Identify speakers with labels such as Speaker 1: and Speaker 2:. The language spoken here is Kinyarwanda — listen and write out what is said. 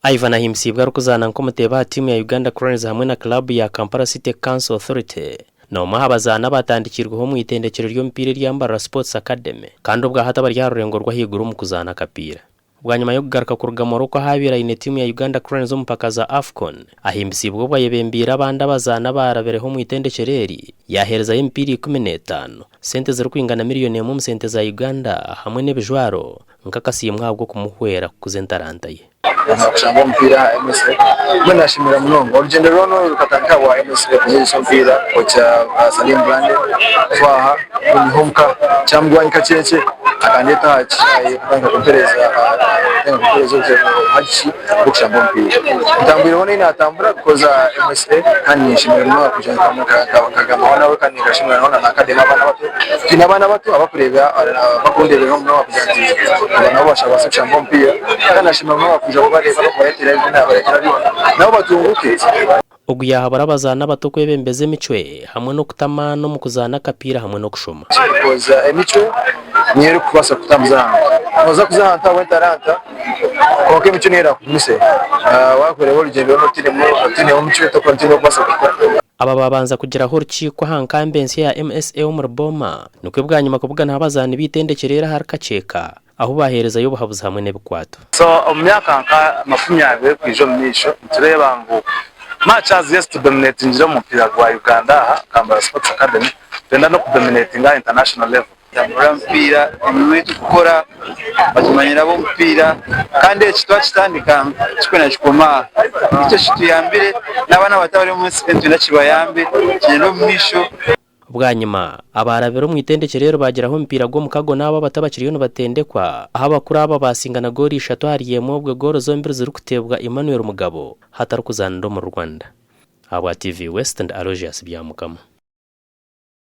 Speaker 1: Ivan ahimsibwa rukuzana nkomuteba timu ya Uganda Cranes hamwe na club ya Kampala City Council Authority no mahabazana batandikirwaho mu itendekero ry'umupira ryambara Sports Academy kandi ubwo hataba ryarurengorwa higuru mu kuzana kapira. Bwa nyuma yo kugaruka ku rugamoro ko habira ine timu ya Uganda Cranes umupaka za AFCON ahimsibwa ubwo yebembira abandi abazana barabereho mu itendekereri yahereza empiri 15 sente zero kwingana miliyoni mu sente za Uganda hamwe n'ebijwaro nkakasiye mwabwo kumuhwera kuzentaranta ye.
Speaker 2: Kushamba mpira MSA mwe nashimira mnongo urugendo rono rukatanka wa MSA kuzisha mpira kocha Salim Brande twaha kumhumka cyangwa nkacece akaneta akanga kupereza hachi kushamba mpira ndambira wone inatambura koza MSA kandi nishimira mnongo kujana kagama wana we kandi kashimira nona nakadema bana bato kinabana bato abakureba bakundebe mnongo kujati nabo bashaka kushamba mpira kandi nashimira mnongo kujana nabo batunguke
Speaker 1: uguyaha barabazana batokwe bembeze micwe hamwe no kutama no mukuzana kapira hamwe no kushoma
Speaker 2: koza emico niyo kubasa kutamzana noza kuzana nta wentaranta koke mico nera kumise wakore urugendo no tine mu mico to continue kubasa
Speaker 1: aba babanza kugira ho rukiko hankambense ya MSA mu Ruboma nuko bwanyuma kuvuga nabazana bitendekerera harkaceka aho bahereza yo bahabuza hamwe n'ebikwato
Speaker 2: so myaka nka 20 kwijo misho tureba ngo matches yes to dominate injira mu pira kwa Uganda Kampala Sports Academy tenda no dominate nga international level ya mpira imwe tukora batumanyira bo mpira kandi ekitwa kitandika kikona kikoma icyo kituyambire n'abana batabari mu sente nakibayambe kigendo misho
Speaker 1: bwanyuma abarabero mu itendekerero bageraho mpira go mukago nabo batabakiriyo no batendekwa aho bakuri aba basingana gori 3 hariyemo ubwo goro zombi ziri kutebwa Emmanuel Mugabo hatarukuzana ndo mu Rwanda. Aba TV West and Aloysius byamukama.